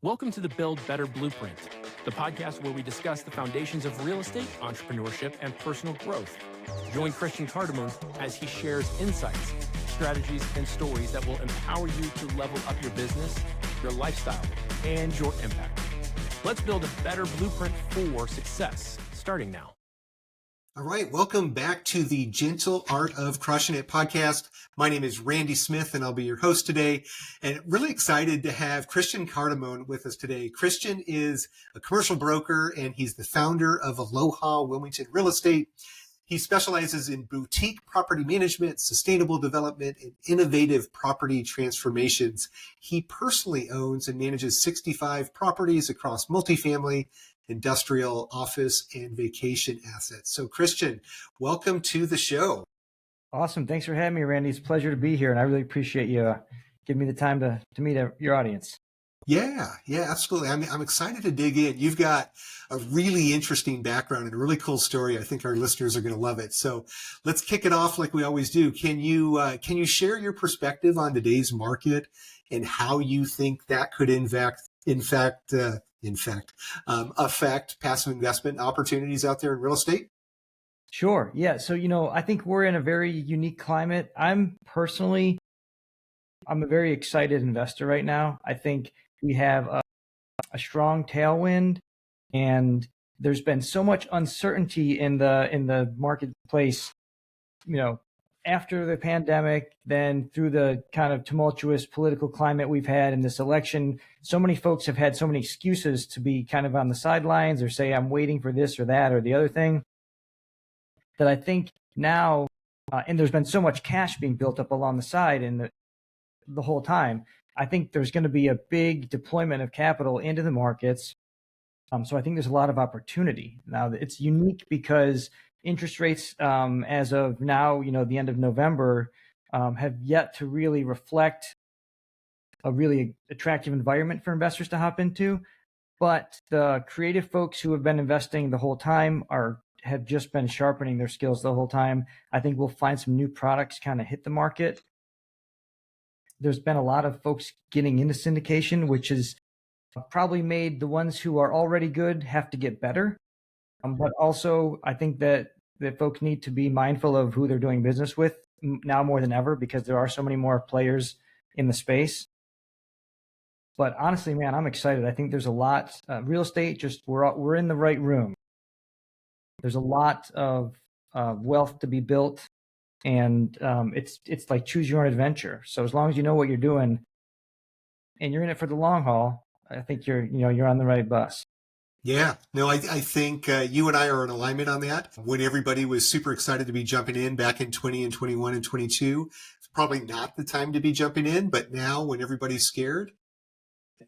Welcome to the Build Better Blueprint, the podcast where we discuss the foundations of real estate, entrepreneurship, and personal growth. Join Christian Cardamone as he shares insights, strategies, and stories that will empower you to level up your business, your lifestyle, and your impact. Let's build a better blueprint for success, starting now. All right, welcome back to the Gentle Art of Crushing It podcast. My name is Randy Smith, and I'll be your host today. And really excited to have Christian Cardamone with us today. Christian is a commercial broker, and he's the founder of Aloha Wilmington Real Estate. He specializes in boutique property management, sustainable development, and innovative property transformations. He personally owns and manages 65 properties across multifamily, industrial, office, and vacation assets. So Christian, welcome to the show. Awesome. Thanks for having me, Randy. It's a pleasure to be here, and I really appreciate you giving me the time to meet your audience. Yeah, absolutely. I'm excited to dig in. You've got a really interesting background and a really cool story. I think our listeners are going to love it. So let's kick it off like we always do. Can you share your perspective on today's market and how you think that could affect passive investment opportunities out there in real estate? Sure. Yeah. So, I think we're in a very unique climate. I'm a very excited investor right now. I think we have a strong tailwind, and there's been so much uncertainty in the marketplace, after the pandemic, then through the kind of tumultuous political climate we've had in this election. So many folks have had so many excuses to be kind of on the sidelines or say, I'm waiting for this or that or the other thing, that I think now, and there's been so much cash being built up along the side and the whole time, I think there's going to be a big deployment of capital into the markets. So I think there's a lot of opportunity. Now, it's unique because interest rates, as of now, the end of November, have yet to really reflect a really attractive environment for investors to hop into. But the creative folks who have been investing the whole time have just been sharpening their skills the whole time. I think we'll find some new products kind of hit the market. There's been a lot of folks getting into syndication, which has probably made the ones who are already good have to get better. But also, I think that folks need to be mindful of who they're doing business with now more than ever, because there are so many more players in the space. But honestly, man, I'm excited. I think there's a lot. Real estate, we're in the right room. There's a lot of wealth to be built, and it's like choose your own adventure. So as long as you know what you're doing and you're in it for the long haul, I think you're on the right bus. Yeah, no, I think you and I are in alignment on that. When everybody was super excited to be jumping in back in 20 and 21 and 22, it's probably not the time to be jumping in. But now when everybody's scared,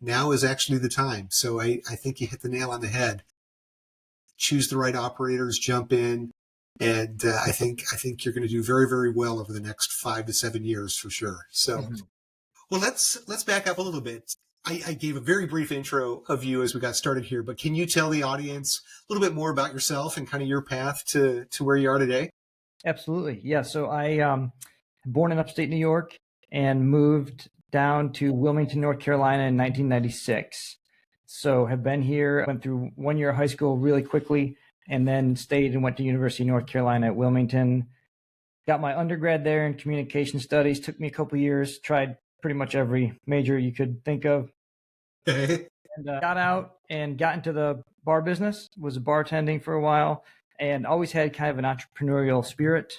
now is actually the time. So I think you hit the nail on the head. Choose the right operators, jump in. And I think you're going to do very, very well over the next 5 to 7 years for sure. So, Well, let's back up a little bit. I gave a very brief intro of you as we got started here, but can you tell the audience a little bit more about yourself and kind of your path to where you are today? Absolutely. Yeah. So I born in upstate New York and moved down to Wilmington, North Carolina in 1996. So have been here, went through 1 year of high school really quickly, and then stayed and went to University of North Carolina at Wilmington. Got my undergrad there in communication studies. Took me a couple years, tried pretty much every major you could think of. And got out and got into the bar business, was bartending for a while, and always had kind of an entrepreneurial spirit.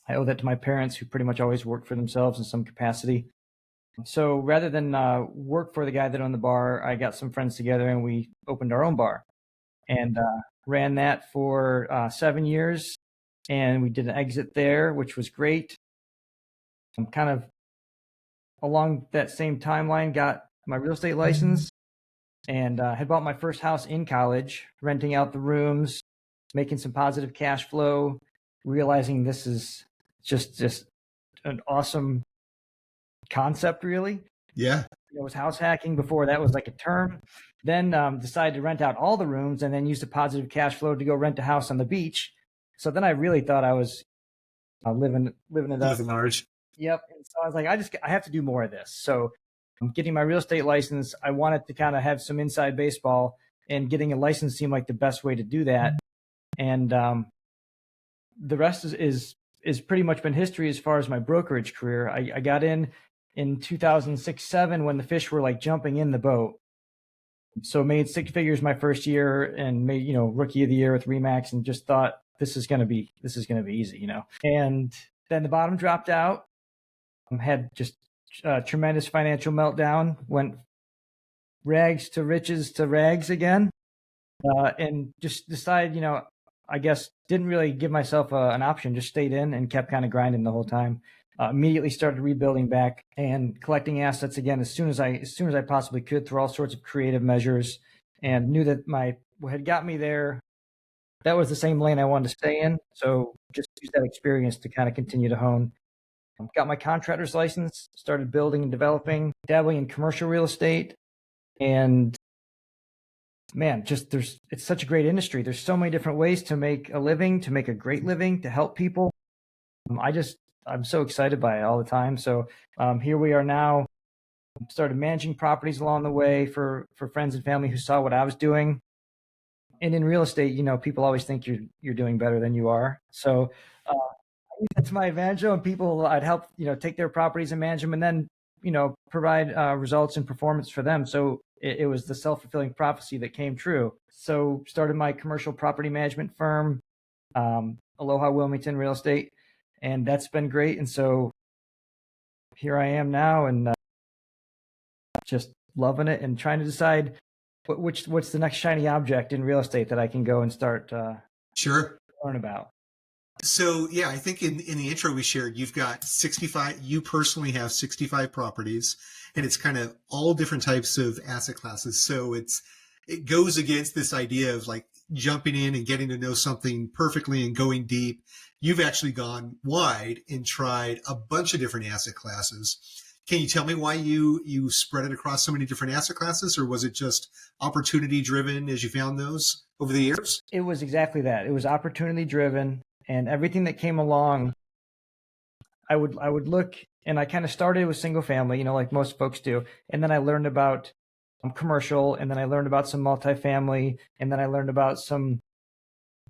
I owe that to my parents, who pretty much always worked for themselves in some capacity. So rather than work for the guy that owned the bar, I got some friends together and we opened our own bar and ran that for 7 years. And we did an exit there, which was great. I'm kind of along that same timeline, got my real estate license and had bought my first house in college, renting out the rooms, making some positive cash flow, realizing this is just an awesome concept, really. Yeah. It was house hacking before that was like a term. Then decided to rent out all the rooms and then use the positive cash flow to go rent a house on the beach. So then I really thought I was living it up. Living large. Yep. And so I was like, I have to do more of this. So getting my real estate license, I wanted to kind of have some inside baseball, and getting a license seemed like the best way to do that. And the rest is pretty much been history as far as my brokerage career. I got in 2006-07 when the fish were like jumping in the boat. So made six figures my first year, and made, rookie of the year with Remax, and just thought this is going to be easy, And then the bottom dropped out. Had just a tremendous financial meltdown, went rags to riches to rags again, and just decided, I guess didn't really give myself an option, just stayed in and kept kind of grinding the whole time. Immediately started rebuilding back and collecting assets again as soon as I possibly could, through all sorts of creative measures, and knew that what had got me there, that was the same lane I wanted to stay in. So just use that experience to kind of continue to hone. Got my contractor's license, started building and developing, dabbling in commercial real estate, and man, it's such a great industry. There's so many different ways to make a living, to make a great living, to help people. I'm so excited by it all the time. So here we are now. Started managing properties along the way for friends and family who saw what I was doing. And in real estate, people always think you're doing better than you are. So that's my advantage. And people, I'd help take their properties and manage them, and then provide results and performance for them. So it was the self-fulfilling prophecy that came true. So started my commercial property management firm, Aloha Wilmington Real Estate, and that's been great. And so here I am now, and just loving it, and trying to decide what's the next shiny object in real estate that I can go and start learn about. So yeah, I think in the intro we shared, you've got 65, you personally have 65 properties, and it's kind of all different types of asset classes. So it goes against this idea of like jumping in and getting to know something perfectly and going deep. You've actually gone wide and tried a bunch of different asset classes. Can you tell me why you spread it across so many different asset classes, or was it just opportunity driven as you found those over the years? It was exactly that. It was opportunity driven, and everything that came along, I would look, and I kind of started with single family, like most folks do. And then I learned about commercial, and then I learned about some multifamily, and then I learned about some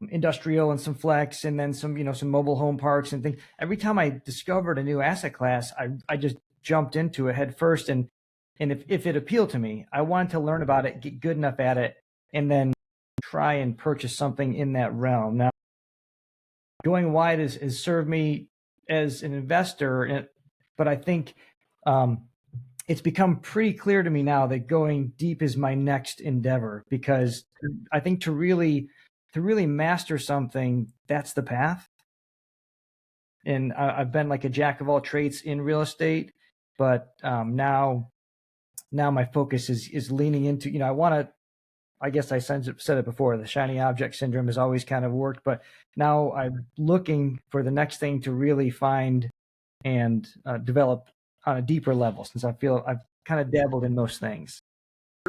industrial and some flex, and then some, some mobile home parks and things. Every time I discovered a new asset class, I just jumped into it head first. And if it appealed to me, I wanted to learn about it, get good enough at it, and then try and purchase something in that realm. Now, going wide has served me as an investor, but I think it's become pretty clear to me now that going deep is my next endeavor, because I think to really master something, that's the path. And I've been like a jack of all trades in real estate, but now my focus is leaning into, I guess I said it before, the shiny object syndrome has always kind of worked, but now I'm looking for the next thing to really find and develop on a deeper level, since I feel I've kind of dabbled in most things.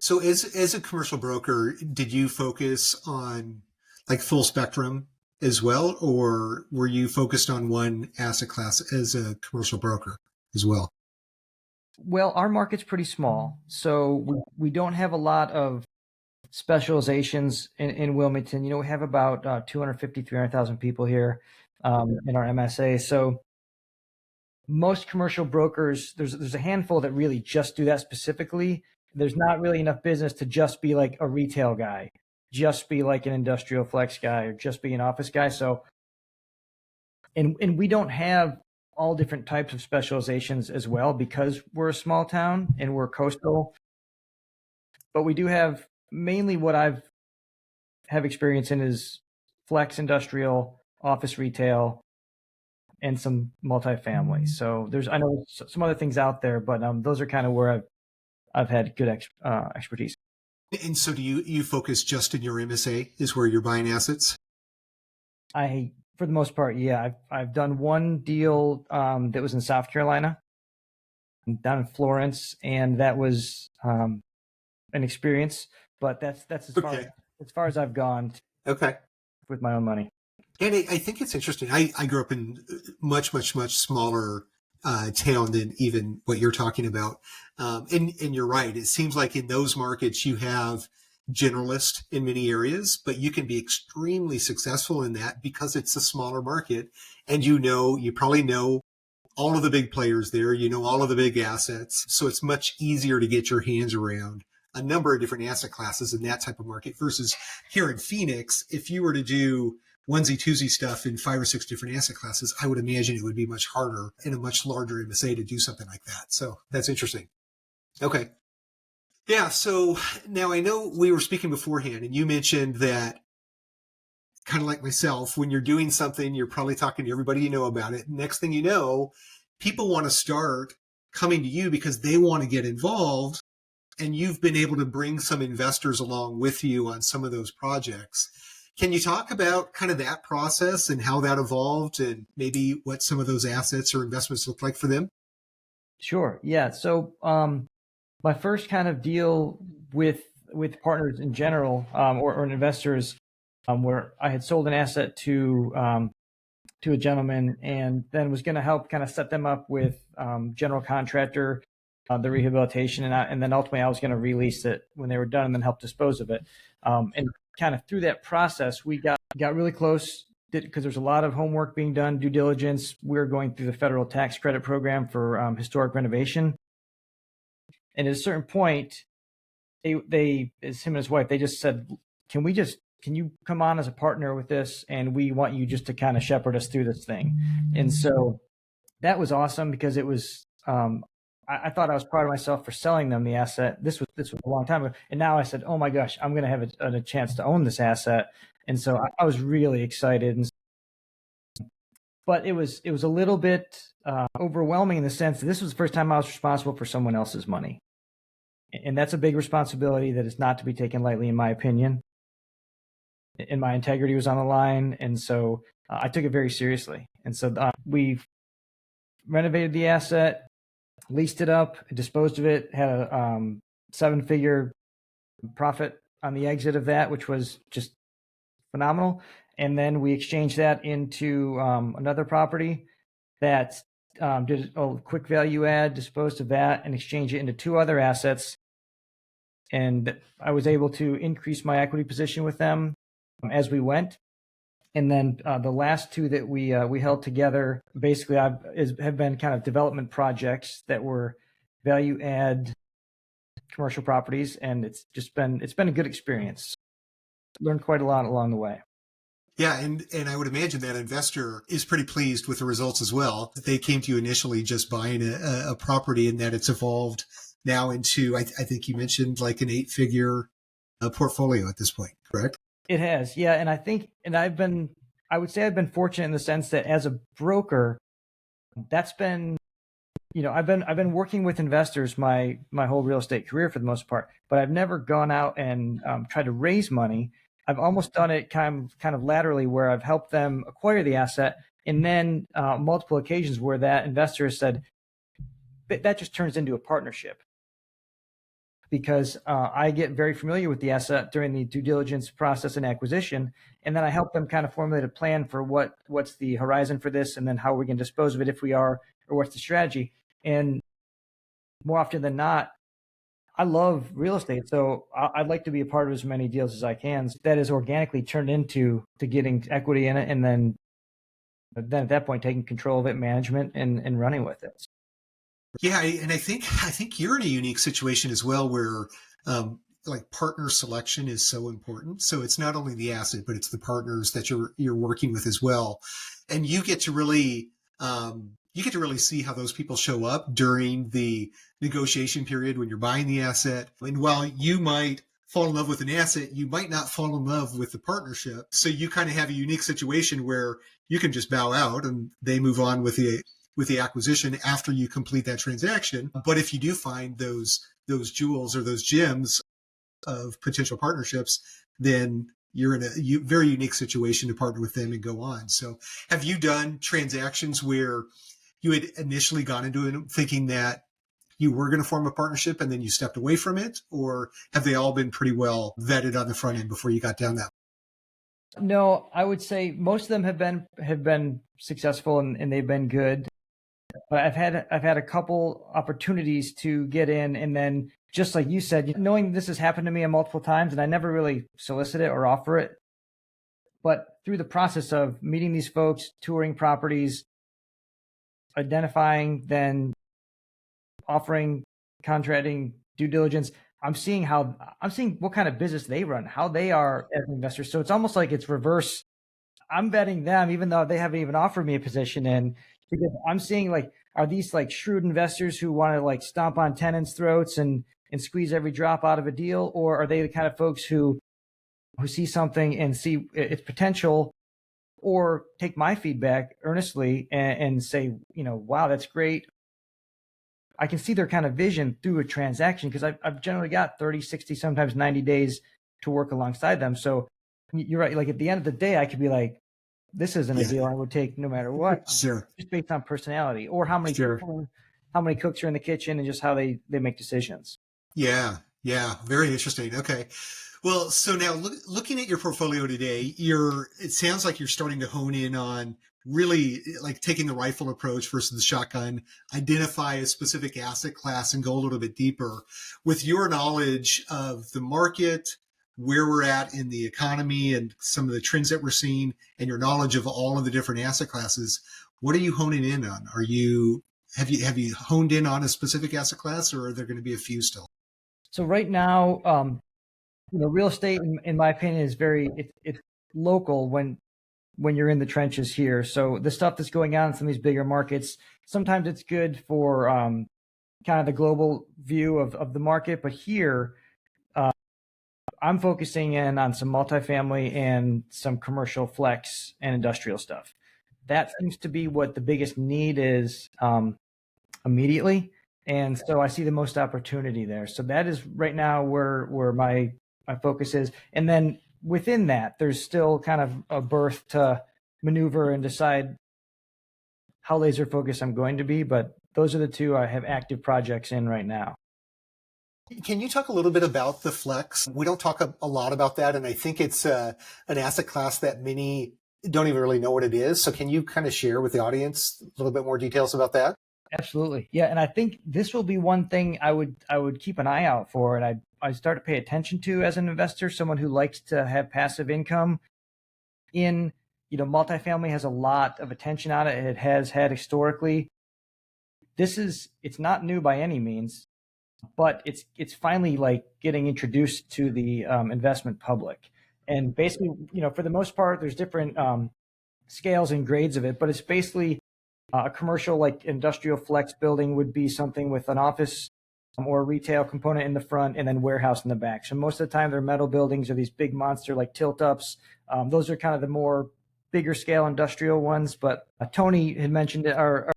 So as a commercial broker, did you focus on like full spectrum as well, or were you focused on one asset class as a commercial broker as well? Well, our market's pretty small, so we don't have a lot of specializations in Wilmington. We have about 250, 300,000 people here in our MSA. So most commercial brokers, there's a handful that really just do that specifically. There's not really enough business to just be like a retail guy, just be like an industrial flex guy, or just be an office guy. So, and we don't have all different types of specializations as well, because we're a small town and we're coastal. But we do have mainly what have experience in is flex, industrial, office, retail, and some multifamily. So I know some other things out there, but those are kind of where I've had good expertise. And so do you focus just in your MSA is where you're buying assets? For the most part, yeah. I've done one deal that was in South Carolina, down in Florence, and that was an experience. But that's as far as I've gone. Okay. With my own money. And I think it's interesting. I grew up in much, much, much smaller town than even what you're talking about. And you're right. It seems like in those markets you have generalist in many areas, but you can be extremely successful in that because it's a smaller market, and you probably know all of the big players there, all of the big assets. So it's much easier to get your hands around a number of different asset classes in that type of market versus here in Phoenix. If you were to do onesie twosie stuff in 5 or 6 different asset classes, I would imagine it would be much harder in a much larger MSA to do something like that. So that's interesting. Okay. Yeah. So now I know we were speaking beforehand and you mentioned that kind of like myself, when you're doing something, you're probably talking to everybody you know about it. Next thing you know, people want to start coming to you because they want to get involved. And you've been able to bring some investors along with you on some of those projects. Can you talk about kind of that process and how that evolved and maybe what some of those assets or investments look like for them? Sure. Yeah. So my first kind of deal with partners in general, or investors, where I had sold an asset to a gentleman and then was going to help kind of set them up with general contractor, the rehabilitation, and then ultimately I was going to release it when they were done and then help dispose of it. And kind of through that process, we got really close because there's a lot of homework being done, due diligence. We're going through the federal tax credit program for historic renovation. And at a certain point, they as him and his wife, they just said, can you come on as a partner with this? And we want you just to kind of shepherd us through this thing. And so that was awesome because it was, I thought I was proud of myself for selling them the asset. This was a long time ago. And now I said, oh my gosh, I'm going to have a chance to own this asset. And so I was really excited. But it was a little bit overwhelming in the sense that this was the first time I was responsible for someone else's money. And that's a big responsibility that is not to be taken lightly, in my opinion. And my integrity was on the line. And so I took it very seriously. And so we've renovated the asset, leased it up, disposed of it, had a 7-figure profit on the exit of that, which was just phenomenal. And then we exchanged that into another property that did a quick value add, disposed of that, and exchanged it into 2 other assets. And I was able to increase my equity position with them as we went. And then the last 2 that we held together basically have been kind of development projects that were value add commercial properties, and it's been a good experience. Learned quite a lot along the way. Yeah, and I would imagine that investor is pretty pleased with the results as well. They came to you initially just buying a property, and that it's evolved now into, I think you mentioned like an 8-figure portfolio at this point, correct? It has, yeah. And I think, and I would say I've been fortunate in the sense that as a broker, that's been, I've been working with investors my whole real estate career for the most part, but I've never gone out and tried to raise money. I've almost done it kind of laterally, where I've helped them acquire the asset, and then multiple occasions where that investor has said that just turns into a partnership. Because I get very familiar with the asset during the due diligence process and acquisition, and then I help them kind of formulate a plan for what's the horizon for this, and then how we can dispose of it if we are, or what's the strategy. And more often than not, I love real estate, so I'd like to be a part of as many deals as I can. So that is organically turned into getting equity in it, and then at that point taking control of it, management, and running with it. Yeah, and I think you're in a unique situation as well, where like partner selection is so important. So it's not only the asset, but it's the partners that you're working with as well, and you get to really see how those people show up during the negotiation period when you're buying the asset. And while you might fall in love with an asset, you might not fall in love with the partnership. So you kind of have a unique situation where you can just bow out and they move on with the acquisition after you complete that transaction. But if you do find those jewels or those gems of potential partnerships, then you're in a very unique situation to partner with them and go on. So have you done transactions where you had initially gone into it thinking that you were going to form a partnership and then you stepped away from it? Or have they all been pretty well vetted on the front end before you got down that? No, I would say most of them have been successful and they've been good. But I've had a couple opportunities to get in, and then just like you said, knowing this has happened to me multiple times, and I never really solicit it or offer it. But through the process of meeting these folks, touring properties, identifying, then offering, contracting, due diligence, I'm seeing what kind of business they run, how they are as investors. So it's almost like it's reverse. I'm betting them, even though they haven't even offered me a position in, because I'm seeing like, are these like shrewd investors who want to like stomp on tenants' throats and squeeze every drop out of a deal? Or are they the kind of folks who see something and see its potential, or take my feedback earnestly and say, wow, that's great. I can see their kind of vision through a transaction, because I've generally got 30, 60, sometimes 90 days to work alongside them. So you're right. Like at the end of the day, I could be like, this isn't a deal I would take no matter what. Sure. Just based on personality, or how many cooks are in the kitchen, and just how they make decisions. Yeah. Very interesting. Okay. Well, so now looking at your portfolio today, it sounds like you're starting to hone in on really like taking the rifle approach versus the shotgun, identify a specific asset class and go a little bit deeper. With your knowledge of the market, where we're at in the economy and some of the trends that we're seeing, and your knowledge of all of the different asset classes, what are you honing in on? Have you honed in on a specific asset class, or are there going to be a few still? So right now, real estate, in my opinion, is it's local when you're in the trenches here. So the stuff that's going on in some of these bigger markets, sometimes it's good for kind of the global view of the market. But here, I'm focusing in on some multifamily and some commercial flex and industrial stuff. That seems to be what the biggest need is immediately. And so I see the most opportunity there. So that is right now where my focus is. And then within that, there's still kind of a berth to maneuver and decide how laser focused I'm going to be. But those are the two I have active projects in right now. Can you talk a little bit about the flex? We don't talk a lot about that, and I think it's an asset class that many don't even really know what it is. So can you kind of share with the audience a little bit more details about that? Absolutely. Yeah. And I think this will be one thing I would keep an eye out for, and I start to pay attention to as an investor, someone who likes to have passive income in, multifamily has a lot of attention on it. It has had historically. It's not new by any means, but it's finally like getting introduced to the investment public. And basically, for the most part, there's different scales and grades of it, but it's basically a commercial, like industrial flex building would be something with an office or a retail component in the front, and then warehouse in the back. So most of the time they're metal buildings or these big monster like tilt ups. Those are kind of the more bigger scale industrial ones. But Tony had mentioned it, or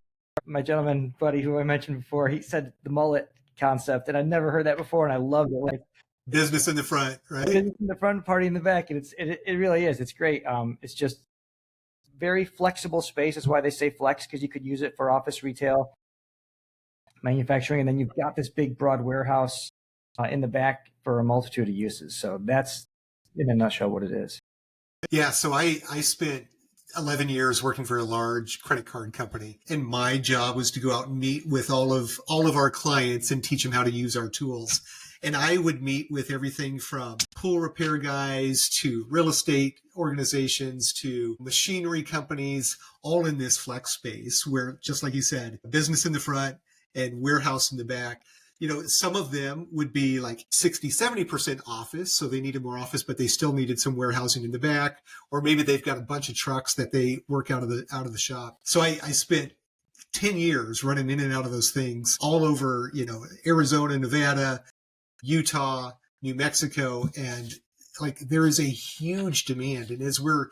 my gentleman buddy who I mentioned before, he said the mullet concept, and I'd never heard that before, and I loved it. Like business in the front, right? Business in the front, party in the back, and it really is. It's great. It's just very flexible space. That's why they say flex, because you could use it for office, retail, manufacturing, and then you've got this big broad warehouse in the back for a multitude of uses. So that's in a nutshell what it is. Yeah. So I spent 11 years working for a large credit card company, and my job was to go out and meet with all of our clients and teach them how to use our tools. And I would meet with everything from pool repair guys to real estate organizations to machinery companies, all in this flex space where, just like you said, business in the front and warehouse in the back. Some of them would be like 60, 70% office. So they needed more office, but they still needed some warehousing in the back. Or maybe they've got a bunch of trucks that they work out of the shop. So I spent 10 years running in and out of those things all over, Arizona, Nevada, Utah, New Mexico. And like, there is a huge demand. And as we're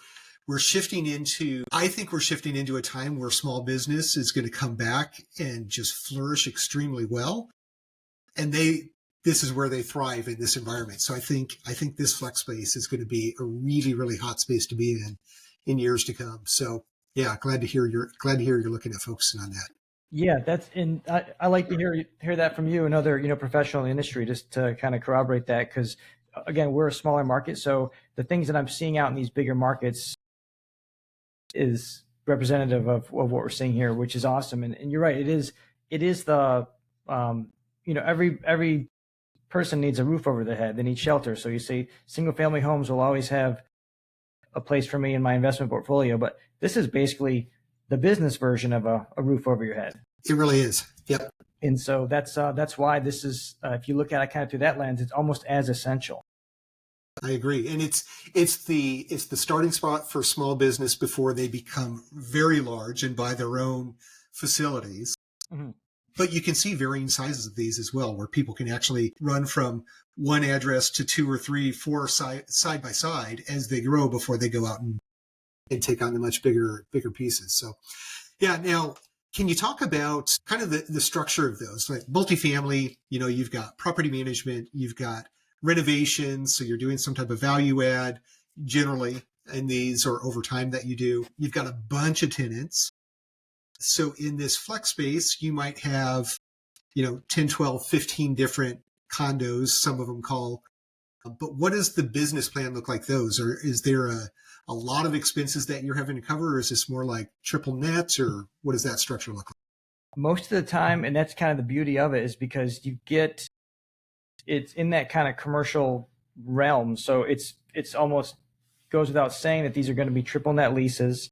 shifting into a time where small business is going to come back and just flourish extremely well. And this is where they thrive in this environment. So I think this flex space is going to be a really, really hot space to be in years to come. So yeah, glad to hear you're looking at focusing on that. Yeah, I like to hear that from you, another professional in the industry, just to kind of corroborate that, because again, we're a smaller market, so the things that I'm seeing out in these bigger markets is representative of what we're seeing here, which is awesome. And you're right. It is the, every person needs a roof over their head. They need shelter. So you say single family homes will always have a place for me in my investment portfolio, but this is basically the business version of a roof over your head. It really is. Yep. And so that's why this is, if you look at it kind of through that lens, it's almost as essential. I agree. And it's the starting spot for small business before they become very large and buy their own facilities. Mm-hmm. But you can see varying sizes of these as well, where people can actually run from one address to 2 or 3, 4 side by side as they grow before they go out and take on the much bigger pieces. So yeah. Now, can you talk about kind of the structure of those? Like multifamily, you've got property management, you've got renovations. So you're doing some type of value add generally in these or over time that you do. You've got a bunch of tenants. So in this flex space, you might have, 10, 12, 15 different condos, some of them call. But what does the business plan look like those? Or is there a lot of expenses that you're having to cover? Or is this more like triple net, or what does that structure look like? Most of the time, and that's kind of the beauty of it, is because it's in that kind of commercial realm. So it's almost goes without saying that these are going to be triple net leases.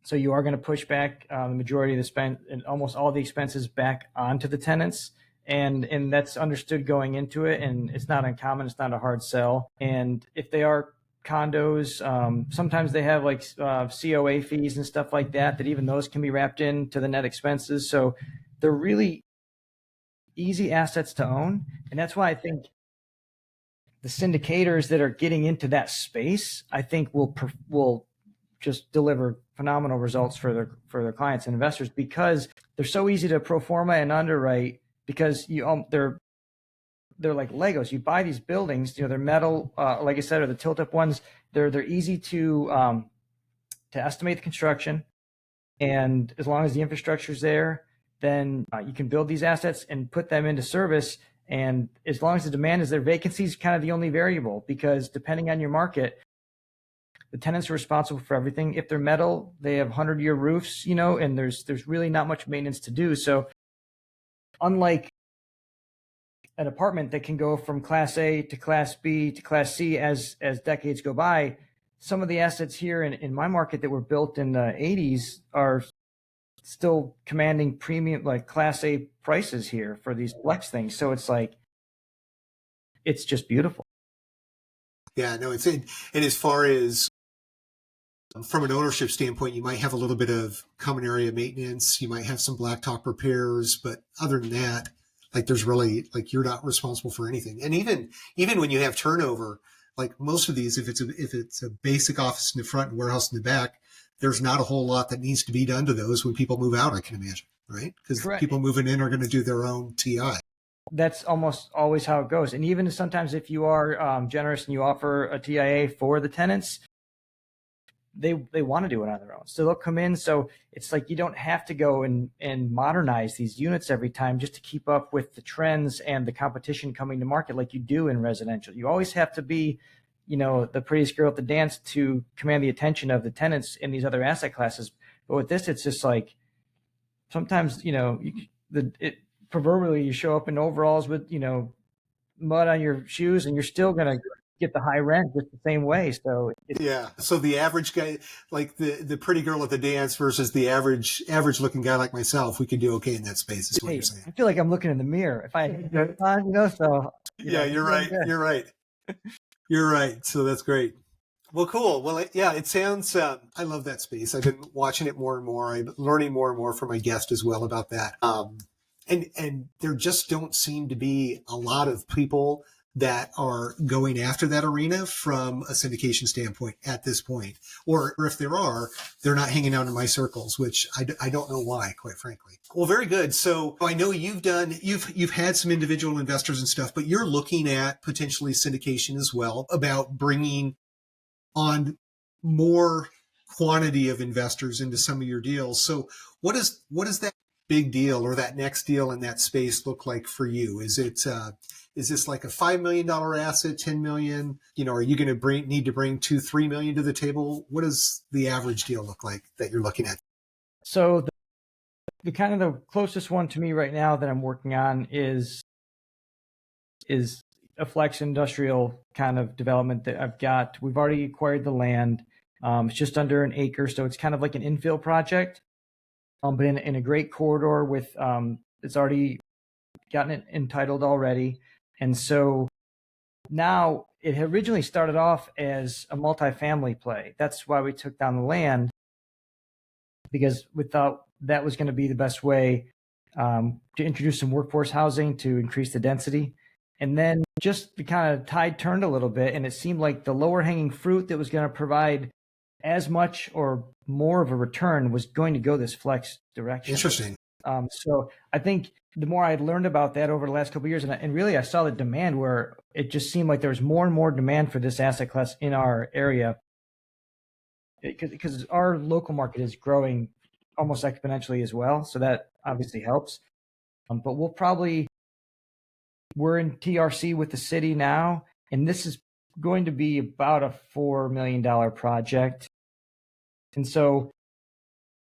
So you are going to push back the majority of the spend and almost all the expenses back onto the tenants. And that's understood going into it. And it's not uncommon. It's not a hard sell. And if they are condos, sometimes they have like COA fees and stuff like that even those can be wrapped into the net expenses. So they're really easy assets to own. And that's why I think the syndicators that are getting into that space, I think will just deliver phenomenal results for their clients and investors, because they're so easy to pro forma and underwrite, because they're like Legos. You buy these buildings, they're metal, like I said, or the tilt up ones. They're easy to estimate the construction, and as long as the infrastructure is there, then you can build these assets and put them into service. And as long as the demand is there, vacancy is kind of the only variable, because depending on your market, the tenants are responsible for everything. If they're metal, they have 100-year roofs, and there's really not much maintenance to do. So unlike an apartment that can go from Class A to Class B to Class C as decades go by, some of the assets here in my market that were built in the 80s are still commanding premium, like Class A prices here for these flex things. So it's just beautiful. Yeah, no, and as far as from an ownership standpoint, you might have a little bit of common area maintenance. You might have some blacktop repairs, but other than that, like there's really, like, you're not responsible for anything. And even when you have turnover, like most of these, if it's a basic office in the front and warehouse in the back, there's not a whole lot that needs to be done to those when people move out, I can imagine, right? Because people moving in are going to do their own TI. That's almost always how it goes. And even sometimes if you are generous and you offer a TIA for the tenants, they want to do it on their own. So they'll come in. So it's like you don't have to go and modernize these units every time just to keep up with the trends and the competition coming to market like you do in residential. You always have to be, the prettiest girl at the dance to command the attention of the tenants in these other asset classes. But with this, it's just like sometimes, proverbially you show up in overalls with, mud on your shoes and you're still going to get the high rent just the same way. So so the average guy, like the pretty girl at the dance versus the average looking guy like myself, we could do okay in that space, is what you're saying. I feel like I'm looking in the mirror if I so you're right. You're right. So that's great. Well, cool. Well, it sounds, I love that space. I've been watching it more and more. I'm learning more and more from my guest as well about that. And there just don't seem to be a lot of people that are going after that arena from a syndication standpoint at this point. Or if there are, they're not hanging out in my circles, which I don't know why, quite frankly. Well, very good. So I know you've had some individual investors and stuff, but you're looking at potentially syndication as well, about bringing on more quantity of investors into some of your deals. So what does that big deal or that next deal in that space look like for you? Is this like a $5 million asset, 10 million? Are you going to need to bring 2-3 million to the table? What does the average deal look like that you're looking at? So the kind of the closest one to me right now that I'm working on is a flex industrial kind of development that I've got. We've already acquired the land. It's just under an acre, so it's kind of like an infill project, but in a great corridor with it's already gotten it entitled already. And so now it had originally started off as a multifamily play. That's why we took down the land, because we thought that was going to be the best way to introduce some workforce housing to increase the density. And then just the kind of tide turned a little bit, and it seemed like the lower hanging fruit that was going to provide as much or more of a return was going to go this flex direction. Interesting. So I think the more I learned about that over the last couple of years, and really I saw the demand where it just seemed like there was more and more demand for this asset class in our area, because our local market is growing almost exponentially as well. So that obviously helps. But we're in TRC with the city now, and this is going to be about a $4 million project. And so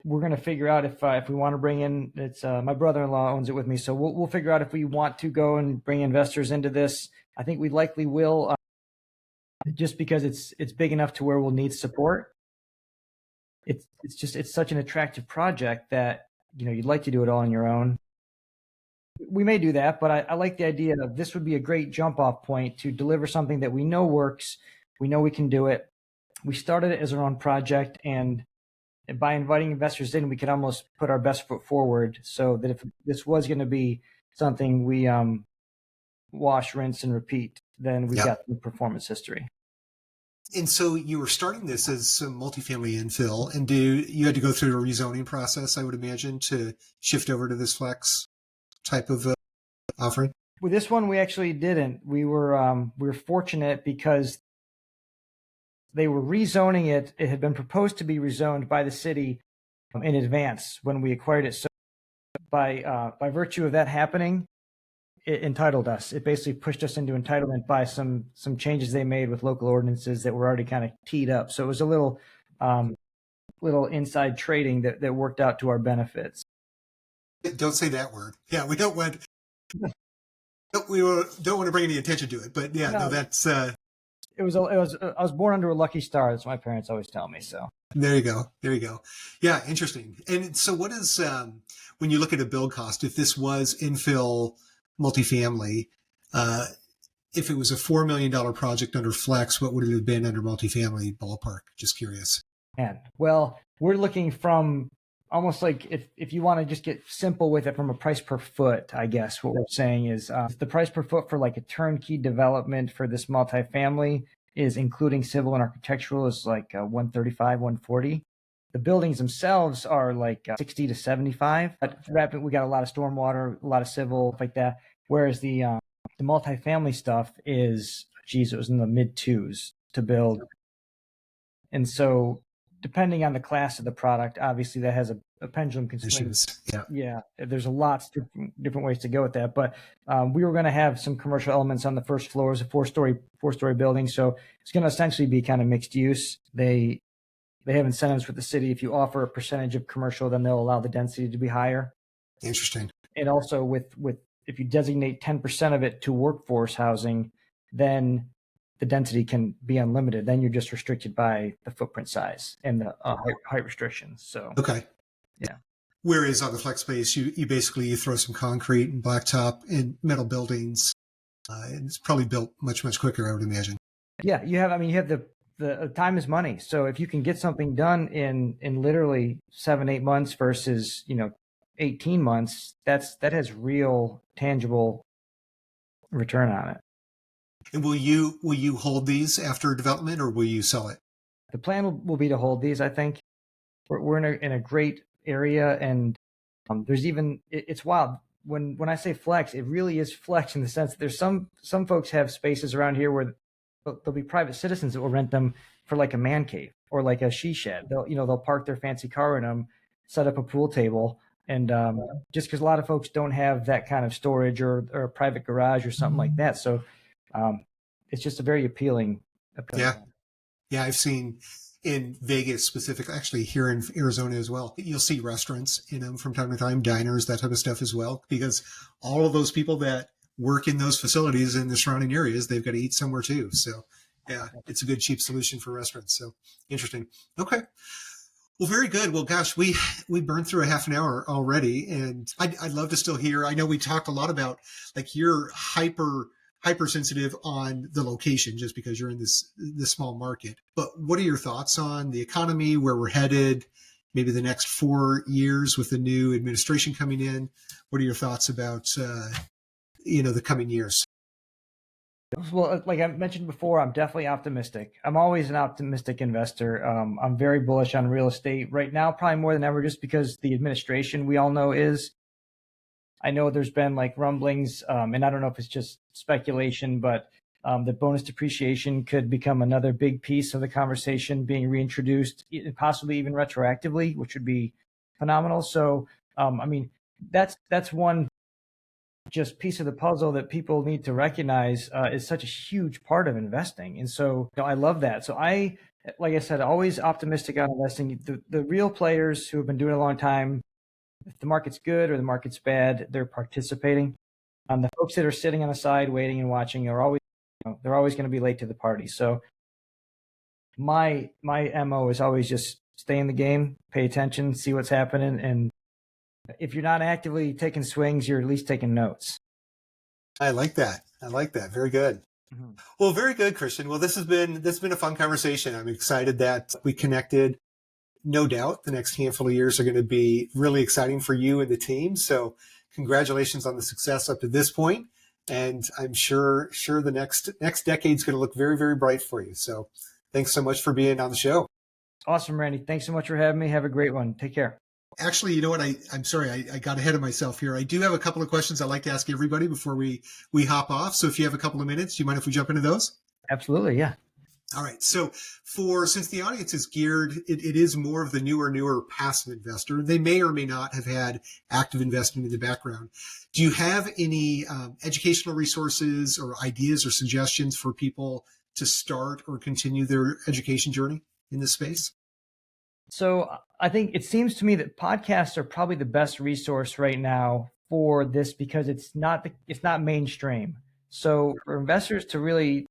we're going to figure out if we want to bring in, it's my brother-in-law owns it with me. So we'll figure out if we want to go and bring investors into this. I think we likely will, just because it's big enough to where we'll need support. It's such an attractive project that, you'd like to do it all on your own. We may do that, but I like the idea of this would be a great jump off point to deliver something that we know works. We know we can do it. We started it as our own project, and by inviting investors in, we could almost put our best foot forward, so that if this was going to be something we wash, rinse, and repeat, then we got the performance history. And so you were starting this as some multifamily infill, and you had to go through a rezoning process, I would imagine, to shift over to this flex type of offering? With this one, we actually didn't. We were fortunate because they were rezoning it. It had been proposed to be rezoned by the city in advance when we acquired it. So by virtue of that happening, it entitled us. It basically pushed us into entitlement by some changes they made with local ordinances that were already kind of teed up. So it was a little inside trading that worked out to our benefits. Don't say that word. Yeah, we don't want to bring any attention to it. But no, that's. I was born under a lucky star. That's what my parents always tell me. So there you go. Yeah, interesting. And so, what is when you look at a build cost? If this was infill multifamily, if it was a $4 million project under flex, what would it have been under multifamily ballpark? Just curious. Well, we're looking from almost like if you want to just get simple with it from a price per foot, I guess what we're saying is the price per foot for like a turnkey development for this multifamily is, including civil and architectural, is like 135, 140. The buildings themselves are like 60 to 75. But we got a lot of stormwater, a lot of civil, like that. Whereas the multifamily stuff is, it was in the mid twos to build. And so, depending on the class of the product, obviously that has a pendulum can swing. Yeah, there's a lot of different ways to go with that. But we were going to have some commercial elements on the first floor. It's a four-story building, so it's going to essentially be kind of mixed use. They have incentives with the city. If you offer a percentage of commercial, then they'll allow the density to be higher. Interesting. And also with if you designate 10% of it to workforce housing, then the density can be unlimited. Then you're just restricted by the footprint size and the height restrictions. So okay, yeah. Whereas on the flex space, you basically throw some concrete and blacktop and metal buildings, and it's probably built much quicker, I would imagine. Yeah, you have the time is money. So if you can get something done in literally 7-8 months versus 18 months, that has real tangible return on it. And will you hold these after development, or will you sell it? The plan will be to hold these. I think we're in a great area, and there's even it's wild when I say flex, it really is flex in the sense that there's some folks have spaces around here where there'll be private citizens that will rent them for like a man cave or like a she shed. They'll park their fancy car in them, set up a pool table, And just because a lot of folks don't have that kind of storage or a private garage or something like that. So it's just a very appealing. Yeah. Yeah. I've seen in Vegas specifically, actually here in Arizona as well, you'll see restaurants, from time to time, diners, that type of stuff as well, because all of those people that work in those facilities in the surrounding areas, they've got to eat somewhere too. So yeah, it's a good, cheap solution for restaurants. So interesting. Okay. Well, very good. Well, gosh, we burned through a half an hour already, and I'd love to still hear. I know we talked a lot about like you're hypersensitive on the location just because you're in this small market. But what are your thoughts on the economy, where we're headed, maybe the next 4 years with the new administration coming in? What are your thoughts about the coming years? Well, like I mentioned before, I'm definitely optimistic. I'm always an optimistic investor. I'm very bullish on real estate right now, probably more than ever, just because the administration we all know is. I know there's been like rumblings, and I don't know if it's just speculation, but the bonus depreciation could become another big piece of the conversation being reintroduced, possibly even retroactively, which would be phenomenal. So, I mean, that's one just piece of the puzzle that people need to recognize is such a huge part of investing. And so I love that. So like I said, always optimistic on investing. The real players who have been doing it a long time, if the market's good or the market's bad, they're participating. The folks that are sitting on the side waiting and watching are always, they're always going to be late to the party. So my MO is always just stay in the game, pay attention, see what's happening, and if you're not actively taking swings, you're at least taking notes. I like that. Very good. Mm-hmm. Well, very good, Christian. Well, this has been a fun conversation. I'm excited that we connected. No doubt the next handful of years are going to be really exciting for you and the team. So congratulations on the success up to this point. And I'm sure the next decade's going to look very, very bright for you. So thanks so much for being on the show. Awesome, Randy. Thanks so much for having me. Have a great one. Take care. Actually, you know what? I'm sorry, I got ahead of myself here. I do have a couple of questions I'd like to ask everybody before we hop off. So if you have a couple of minutes, do you mind if we jump into those? Absolutely, yeah. All right. So since the audience is geared, it is more of the newer passive investor. They may or may not have had active investing in the background. Do you have any educational resources or ideas or suggestions for people to start or continue their education journey in this space? So I think it seems to me that podcasts are probably the best resource right now for this because it's not mainstream. So for investors to really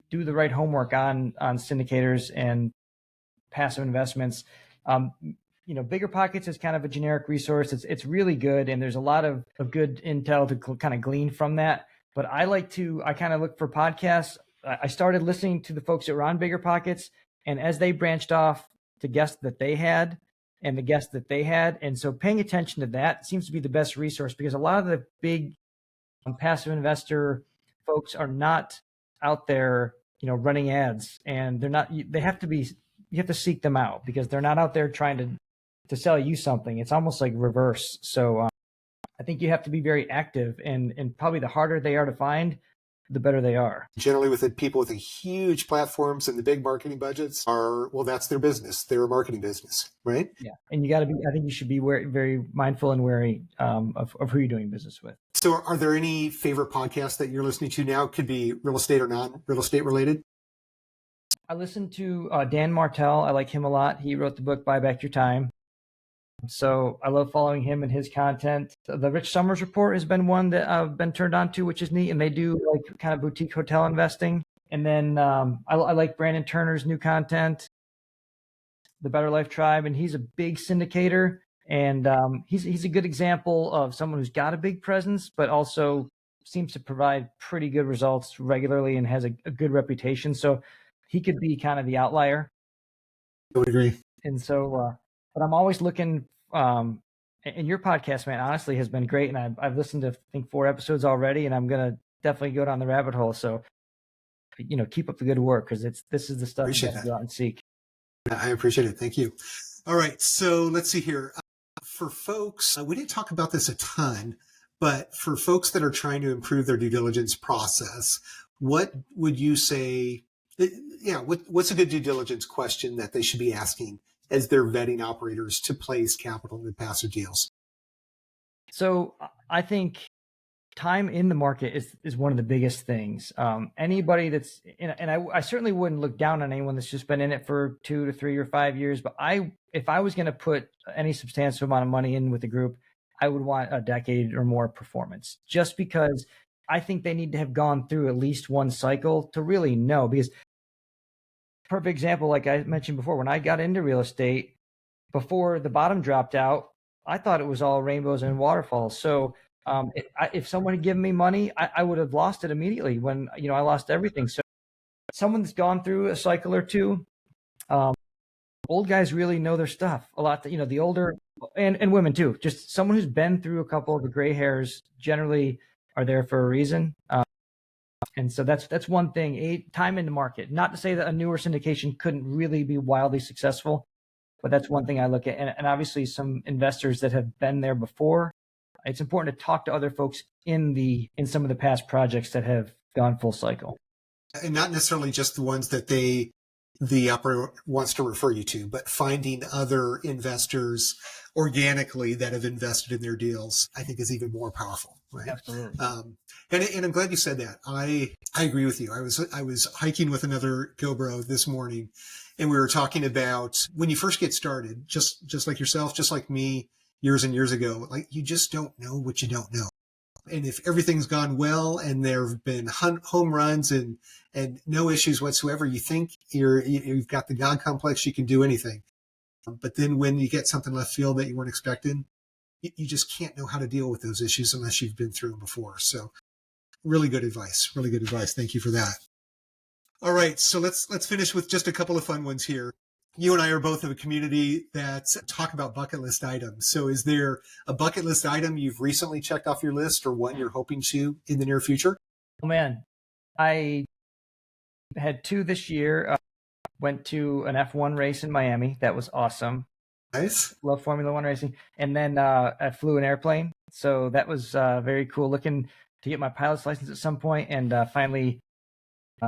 do the right homework on syndicators and passive investments, Bigger Pockets is kind of a generic resource. It's really good, and there's a lot of good intel to kind of glean from that. But I kind of look for podcasts. I started listening to the folks that were on Bigger Pockets, and as they branched off to guests that they had and the guests that they had. And so paying attention to that seems to be the best resource because a lot of the big passive investor folks are not out there, running ads, and you have to seek them out because they're not out there trying to sell you something. It's almost like reverse. So I think you have to be very active and probably the harder they are to find, the better they are. Generally with people with the huge platforms and the big marketing budgets that's their business. They're a marketing business, right? Yeah. And I think you should be very mindful and wary of who you're doing business with. So are there any favorite podcasts that you're listening to now? Could be real estate or non-real estate related. I listen to Dan Martell. I like him a lot. He wrote the book, Buy Back Your Time. So I love following him and his content. The Rich Summers Report has been one that I've been turned on to, which is neat. And they do like kind of boutique hotel investing. And then I like Brandon Turner's new content, The Better Life Tribe. And he's a big syndicator. And he's a good example of someone who's got a big presence, but also seems to provide pretty good results regularly and has a good reputation. So he could be kind of the outlier. I would agree. And so, but I'm always looking, and your podcast, man, honestly has been great. And I've listened to, I think, 4 episodes already, and I'm going to definitely go down the rabbit hole. So, keep up the good work because this is the stuff you have to go out and seek. I appreciate it. Thank you. All right. So let's see here. For folks, we didn't talk about this a ton, but for folks that are trying to improve their due diligence process, what would you say? What's a good due diligence question that they should be asking as they're vetting operators to place capital in passive deals? So I think time in the market is one of the biggest things. Anybody that's and I certainly wouldn't look down on anyone that's just been in it for 2 to 3 or 5 years. But if I was going to put any substantial amount of money in with the group, I would want a decade or more performance, just because I think they need to have gone through at least one cycle to really know. Because perfect example, like I mentioned before, when I got into real estate, before the bottom dropped out, I thought it was all rainbows and waterfalls. So if someone had given me money, I would have lost it immediately when, I lost everything. So someone that's gone through a cycle or two, old guys really know their stuff a lot. The older and women too, just someone who's been through a couple of the gray hairs generally are there for a reason. And so that's one thing, time in the market. Not to say that a newer syndication couldn't really be wildly successful, but that's one thing I look at. And obviously some investors that have been there before, it's important to talk to other folks in some of the past projects that have gone full cycle. And not necessarily just the ones that the operator wants to refer you to, but finding other investors organically that have invested in their deals, I think is even more powerful, right? Absolutely. And I'm glad you said that. I agree with you. I was hiking with another GoBro this morning, and we were talking about when you first get started, just like yourself, just like me years and years ago, like you just don't know what you don't know. And if everything's gone well and there have been home runs and no issues whatsoever, you think you've got the God complex, you can do anything. But then when you get something left field that you weren't expecting, you just can't know how to deal with those issues unless you've been through them before. So really good advice. Really good advice. Thank you for that. All right. So let's finish with just a couple of fun ones here. You and I are both of a community that talk about bucket list items. So is there a bucket list item you've recently checked off your list or one you're hoping to in the near future? Oh man, I had 2 this year. Went to an F1 race in Miami. That was awesome. Nice. Love Formula One racing. And then I flew an airplane. So that was very cool. Looking to get my pilot's license at some point. And finally,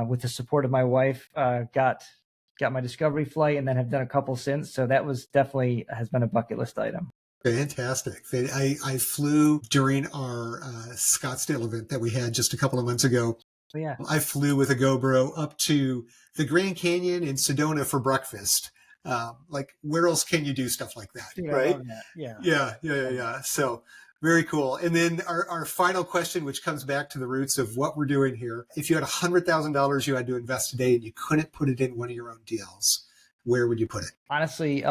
with the support of my wife, got my discovery flight and then have done a couple since. So that was definitely has been a bucket list item. Fantastic. I flew during our Scottsdale event that we had just a couple of months ago. So yeah, I flew with a GoBro up to the Grand Canyon in Sedona for breakfast. Like where else can you do stuff like that? dude, right? I love that. Yeah. So very cool. And then our final question, which comes back to the roots of what we're doing here. If you had $100,000 you had to invest today and you couldn't put it in one of your own deals, where would you put it? Honestly,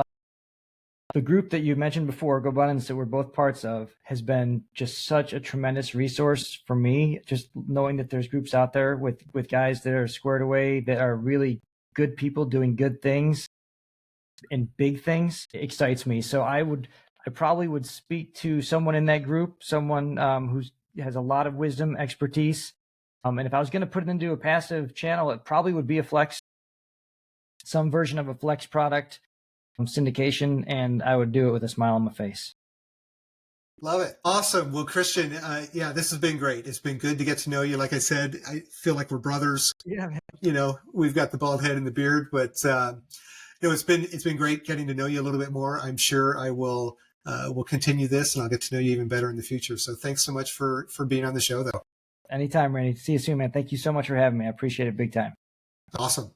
the group that you mentioned before, GoBundance, that we're both parts of, has been just such a tremendous resource for me. Just knowing that there's groups out there with guys that are squared away, that are really good people doing good things and big things, excites me. So I probably would speak to someone in that group, someone who has a lot of wisdom, expertise. And if I was going to put it into a passive channel, it probably would be a flex, some version of a flex product, syndication, and I would do it with a smile on my face. Love it. Awesome. Well, Christian, this has been great. It's been good to get to know you. Like I said, I feel like we're brothers. Yeah. We've got the bald head and the beard, but it's been great getting to know you a little bit more. I'm sure I will continue this and I'll get to know you even better in the future. So thanks so much for being on the show, though. Anytime, Randy. See you soon, man. Thank you so much for having me. I appreciate it big time. Awesome.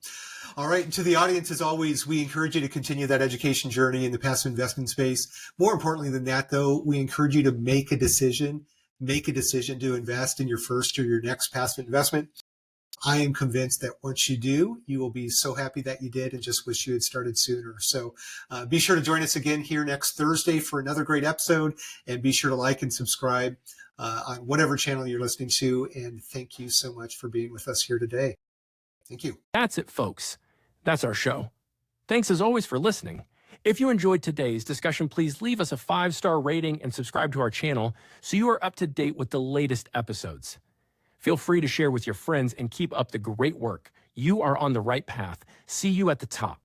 All right. And to the audience, as always, we encourage you to continue that education journey in the passive investment space. More importantly than that, though, we encourage you to make a decision to invest in your first or your next passive investment. I am convinced that once you do, you will be so happy that you did and just wish you had started sooner. So be sure to join us again here next Thursday for another great episode, and be sure to like and subscribe on whatever channel you're listening to. And thank you so much for being with us here today. Thank you. That's it, folks. That's our show. Thanks as always for listening. If you enjoyed today's discussion, please leave us a 5-star rating and subscribe to our channel so you are up to date with the latest episodes. Feel free to share with your friends and keep up the great work. You are on the right path. See you at the top.